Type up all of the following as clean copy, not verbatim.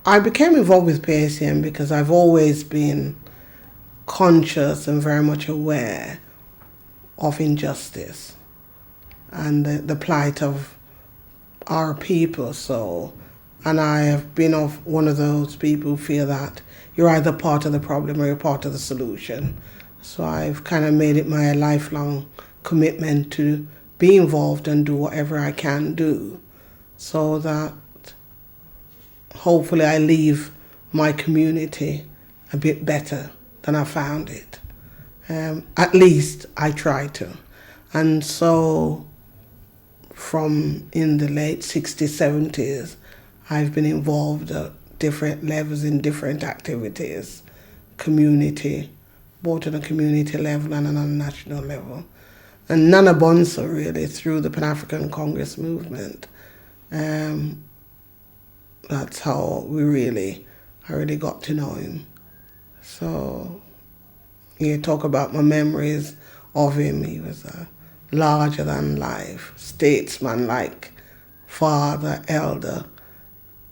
I became involved with PACM because I've always been conscious and very much aware of injustice and the plight of our people. So, and I have been of one of those people who feel that you're either part of the problem or you're part of the solution. So I've kind of made it my lifelong commitment to be involved and do whatever I can do so that hopefully I leave my community a bit better than I found it. At least I try to. And so from in the late 60s, 70s, I've been involved at different levels in different activities, community, both on a community level and on a national level. And Nana Bonsu, really, through the Pan-African Congress movement, that's how I really got to know him. So you talk about my memories of him. He was a larger than life statesman, like father, elder.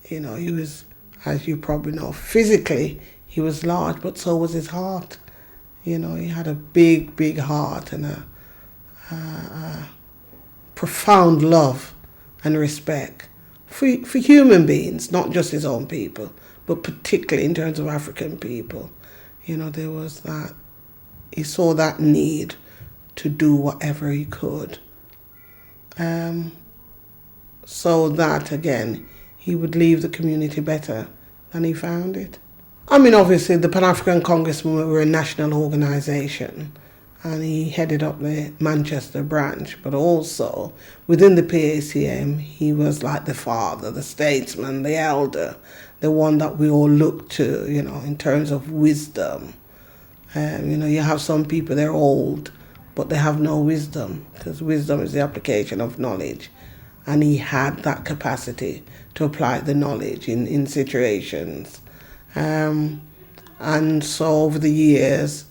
You know, he was, as you probably know, physically he was large, but so was his heart. You know, he had a big, big heart and a profound love and respect for human beings, not just his own people, but particularly in terms of African people. You know, there was that, he saw that need to do whatever he could. So that, again, he would leave the community better than he found it. I mean, obviously, the Pan-African Congress movement were a national organisation, and he headed up the Manchester branch, but also within the PACM, he was like the father, the statesman, the elder, the one that we all look to, you know, in terms of wisdom. You know, you have some people, they're old, but they have no wisdom, because wisdom is the application of knowledge. And he had that capacity to apply the knowledge in situations. And so over the years,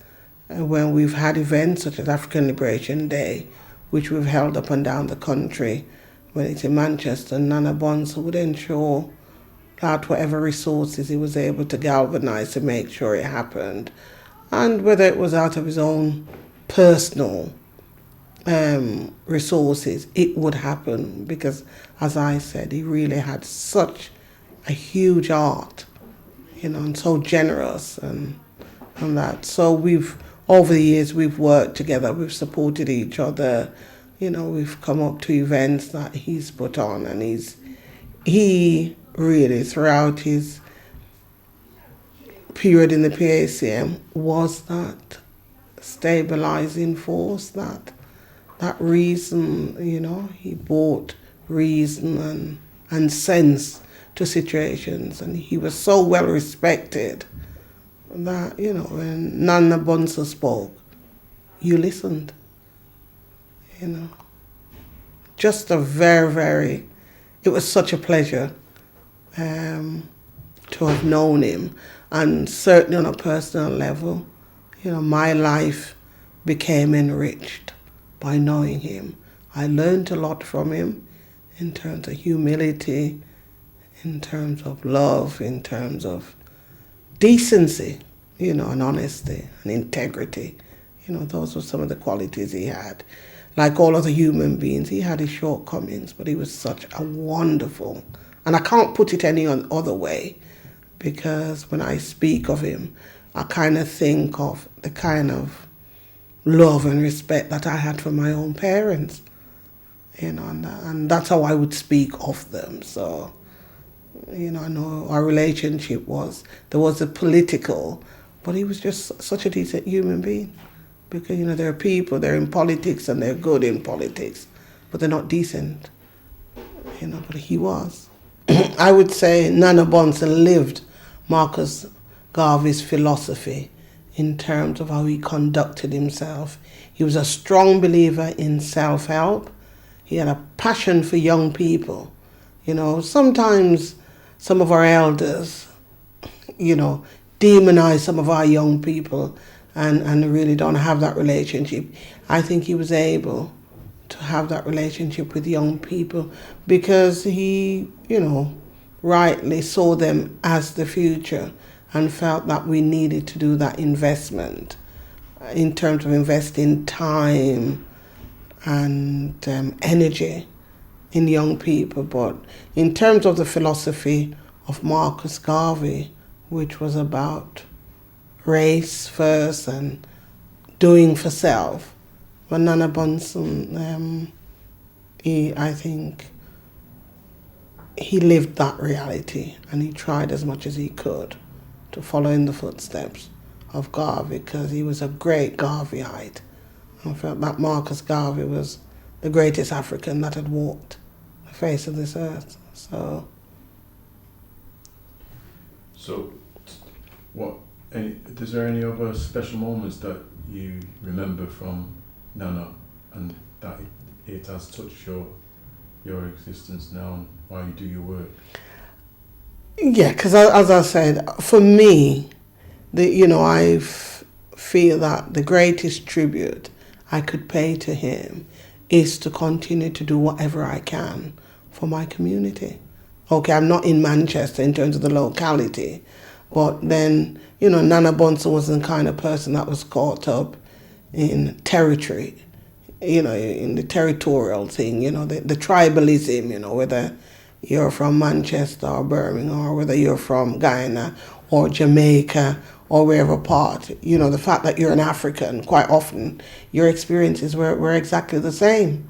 when we've had events such as African Liberation Day, which we've held up and down the country, when it's in Manchester, Nana Bonsu would ensure that whatever resources he was able to galvanize to make sure it happened. And whether it was out of his own personal resources, it would happen because, as I said, he really had such a huge heart, you know, and so generous and that. So over the years, we've worked together, we've supported each other, you know, we've come up to events that he's put on, and he really, throughout his period in the PACM, was that stabilizing force, that reason, you know, he brought reason and sense to situations, and he was so well respected that, you know, when Nana Bonsu spoke, you listened, you know. Just a very, it was such a pleasure to have known him, and certainly on a personal level, you know, my life became enriched by knowing him. I learned a lot from him in terms of humility, in terms of love, in terms of decency, you know, and honesty and integrity. You know, those were some of the qualities he had. Like all other human beings, he had his shortcomings, but he was such a wonderful, and I can't put it any other way, because when I speak of him, I kind of think of the kind of love and respect that I had for my own parents, you know, and that's how I would speak of them. So, you know, I know our relationship there was a political, but he was just such a decent human being. Because, you know, there are people, they're in politics and they're good in politics, but they're not decent, you know, but he was. I would say Nana Bonsu lived Marcus Garvey's philosophy in terms of how he conducted himself. He was a strong believer in self-help. He had a passion for young people. You know, sometimes some of our elders, you know, demonize some of our young people and really don't have that relationship. I think he was able to have that relationship with young people because he, you know, rightly saw them as the future and felt that we needed to do that investment in terms of investing time and energy in young people. But in terms of the philosophy of Marcus Garvey, which was about race first and doing for self, but Nana Bonsu, I think he lived that reality, and he tried as much as he could to follow in the footsteps of Garvey, because he was a great Garveyite. I felt that Marcus Garvey was the greatest African that had walked the face of this earth. Is there any other special moments that you remember from Nana and that it has touched your existence now and why you do your work? Yeah, because as I said, for me, I feel that the greatest tribute I could pay to him is to continue to do whatever I can for my community. Okay, I'm not in Manchester in terms of the locality, but then, Nana Bonsu was the kind of person that was caught up in territory, in the territorial thing, the tribalism, whether you're from Manchester or Birmingham, or whether you're from Guyana or Jamaica or wherever part, the fact that you're an African, quite often your experiences were exactly the same,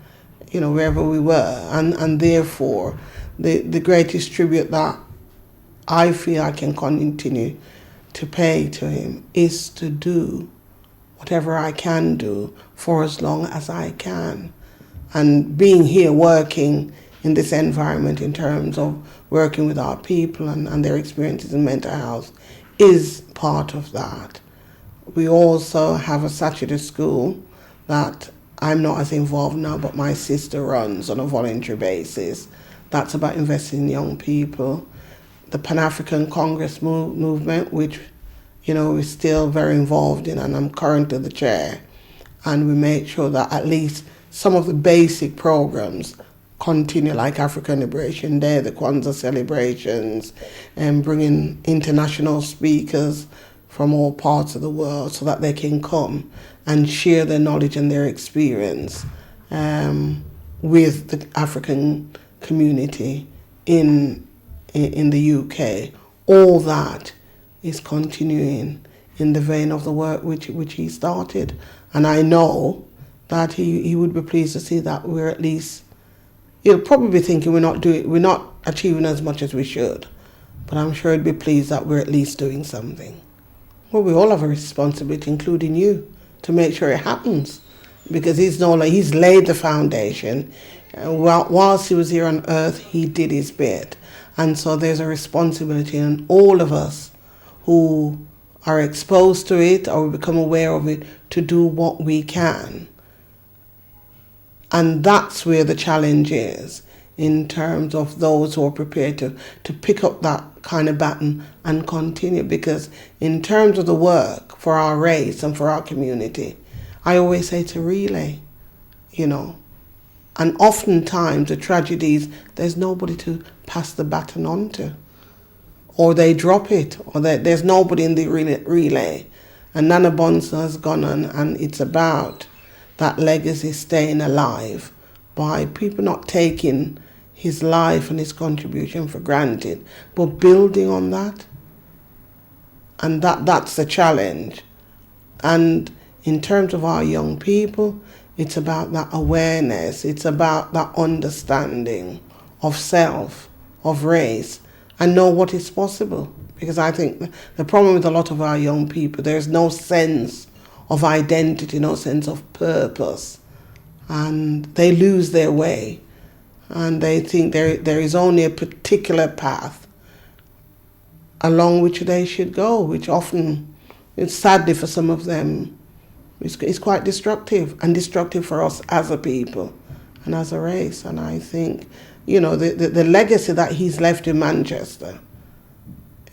wherever we were. And therefore, the greatest tribute that I feel I can continue to pay to him is to do whatever I can do for as long as I can. And being here working in this environment in terms of working with our people and their experiences in mental health is part of that. We also have a Saturday school that I'm not as involved now, but my sister runs on a voluntary basis. That's about investing in young people. The Pan-African Congress movement, which, we're still very involved in, and I'm currently the chair. And we make sure that at least some of the basic programs continue, like African Liberation Day, the Kwanzaa celebrations, and bringing international speakers from all parts of the world so that they can come and share their knowledge and their experience with the African community in the UK. All that is continuing in the vein of the work which he started. And I know that he would be pleased to see that we're at least, he'll probably be thinking we're not achieving as much as we should, but I'm sure he'd be pleased that we're at least doing something. Well, we all have a responsibility, including you, to make sure it happens, because he's laid the foundation. Whilst he was here on earth, he did his bit. And so there's a responsibility on all of us who are exposed to it or become aware of it to do what we can. And that's where the challenge is, in terms of those who are prepared to pick up that kind of baton and continue. Because in terms of the work for our race and for our community, I always say to relay, And oftentimes the tragedies, there's nobody to pass the baton on to. Or they drop it, or there's nobody in the relay. And Nana Bonsu has gone on, and it's about that legacy staying alive by people not taking his life and his contribution for granted, but building on that. And that's the challenge. And in terms of our young people, it's about that awareness. It's about that understanding of self, of race, and know what is possible. Because I think the problem with a lot of our young people, there's no sense of identity, no sense of purpose. And they lose their way. And they think there is only a particular path along which they should go, which often, it's sadly for some of them, is quite destructive, and destructive for us as a people and as a race. And I think, the legacy that he's left in Manchester,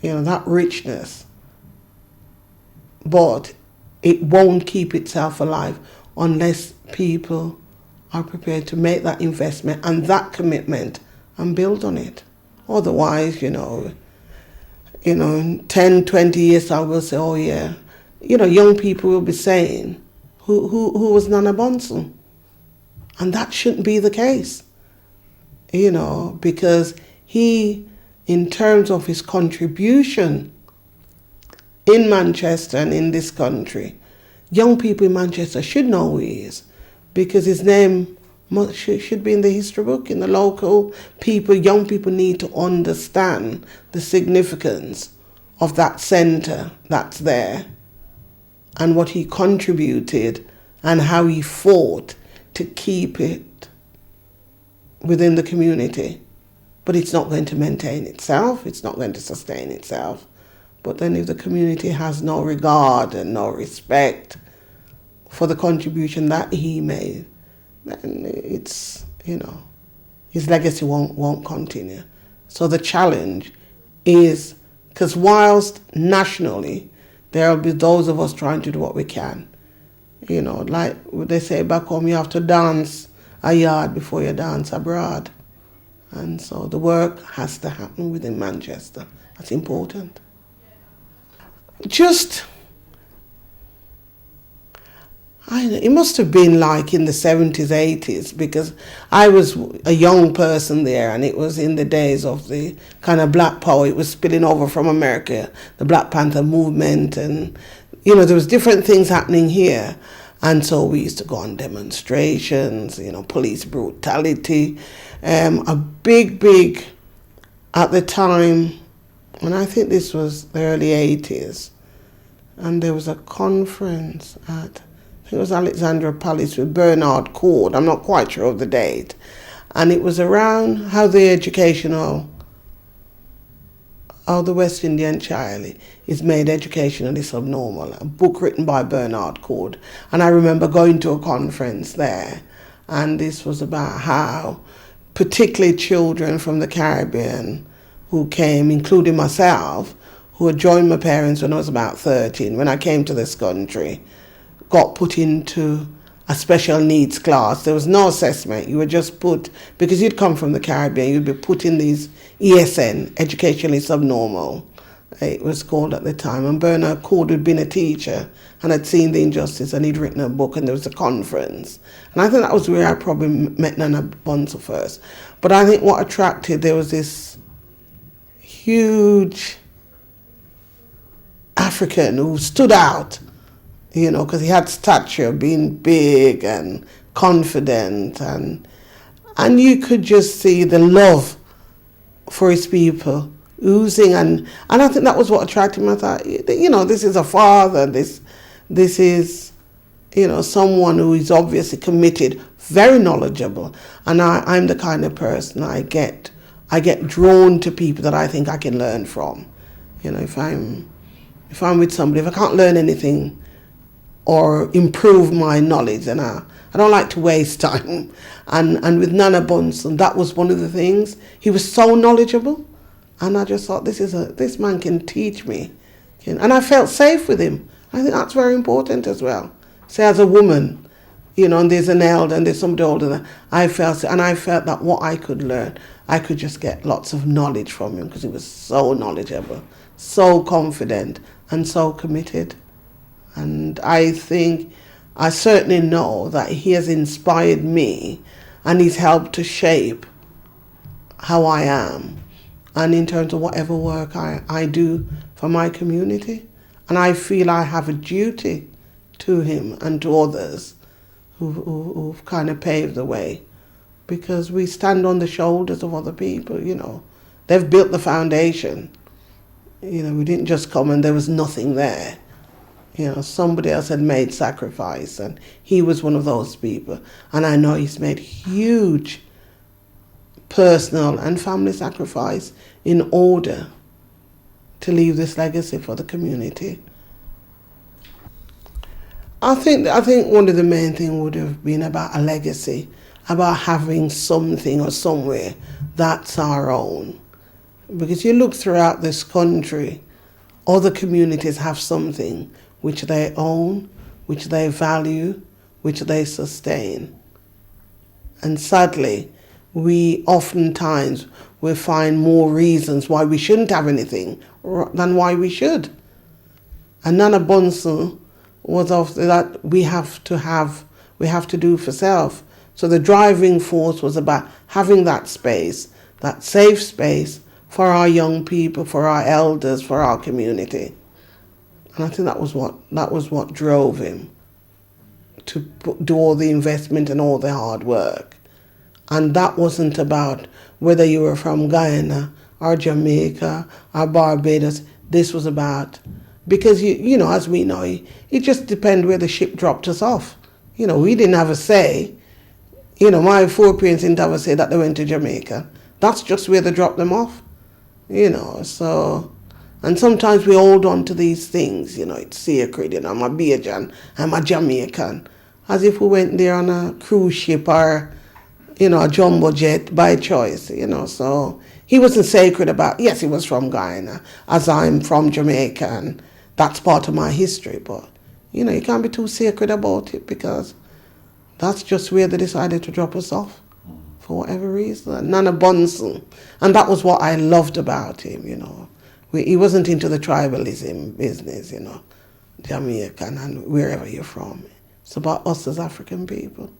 that richness, but it won't keep itself alive unless people are prepared to make that investment and that commitment and build on it. Otherwise, in 10, 20 years, I will say, oh yeah. Young people will be saying, who was Nana Bonsu? And that shouldn't be the case, because he, in terms of his contribution in Manchester and in this country, young people in Manchester should know who he is, because his name should be in the history book, in the local people. Young people need to understand the significance of that centre that's there and what he contributed and how he fought to keep it within the community. But it's not going to maintain itself, it's not going to sustain itself. But then if the community has no regard and no respect for the contribution that he made, then it's, his legacy won't continue. So the challenge is, because whilst nationally there will be those of us trying to do what we can, like they say back home, you have to dance a yard before you dance abroad. And so the work has to happen within Manchester. That's important. It must have been like in the 70s, 80s, because I was a young person there, and it was in the days of the kind of Black Power. It was spilling over from America, the Black Panther movement, and, there was different things happening here. And so we used to go on demonstrations, police brutality. A big, at the time, and I think this was the early 80s, and there was a conference at, I think it was Alexandra Palace with Bernard Cord. I'm not quite sure of the date. And it was around how the West Indian child is made educationally subnormal. A book written by Bernard Cord. And I remember going to a conference there, and this was about how particularly children from the Caribbean who came, including myself, who had joined my parents when I was about 13, when I came to this country, got put into a special needs class. There was no assessment. You were just put, because you'd come from the Caribbean, you'd be put in these ESN, educationally subnormal, it was called at the time. And Bernard Cord had been a teacher and had seen the injustice, and he'd written a book, and there was a conference. And I think that was where I probably met Nana Bonsu first. But I think what attracted, there was this huge African who stood out, because he had stature, being big and confident, and you could just see the love for his people oozing, and I think that was what attracted me. I thought, this is a father, this is, someone who is obviously committed, very knowledgeable, and I'm the kind of person I get drawn to people that I think I can learn from. If I'm with somebody, if I can't learn anything or improve my knowledge, and I don't like to waste time. And with Nana Bonsu, that was one of the things. He was so knowledgeable, and I just thought, this man can teach me, and I felt safe with him. I think that's very important as well. Say, as a woman, and there's an elder and there's somebody older than I felt that what I could learn, I could just get lots of knowledge from him, because he was so knowledgeable, so confident, and so committed. And I certainly know that he has inspired me, and he's helped to shape how I am, and in terms of whatever work I do for my community. And I feel I have a duty to him and to others who've kind of paved the way, because we stand on the shoulders of other people, They've built the foundation. We didn't just come and there was nothing there. Somebody else had made sacrifice, and he was one of those people. And I know he's made huge personal and family sacrifice in order to leave this legacy for the community. I think one of the main things would have been about a legacy, about having something or somewhere that's our own. Because you look throughout this country, other communities have something which they own, which they value, which they sustain. And sadly, we oftentimes will find more reasons why we shouldn't have anything than why we should. And Nana Bonsu was of that we have to do for self. So the driving force was about having that space, that safe space for our young people, for our elders, for our community. And I think that was what drove him to do all the investment and all the hard work. And that wasn't about whether you were from Guyana or Jamaica or Barbados. This was about, because you know, as we know, it just depended where the ship dropped us off. You know, we didn't have a say. You know, my foreparents didn't have a say that they went to Jamaica. That's just where they dropped them off. You know, so, and sometimes we hold on to these things, you know, it's sacred, you know, I'm a Bajan, I'm a Jamaican, as if we went there on a cruise ship or, you know, a jumbo jet by choice, you know. So he wasn't sacred about, yes, he was from Guyana, as I'm from Jamaica, and that's part of my history, but, you know, you can't be too sacred about it, because that's just where they decided to drop us off, for whatever reason. Nana Bonsu, and that was what I loved about him, you know. He wasn't into the tribalism business, you know, Jamaican and wherever you're from. It's about us as African people.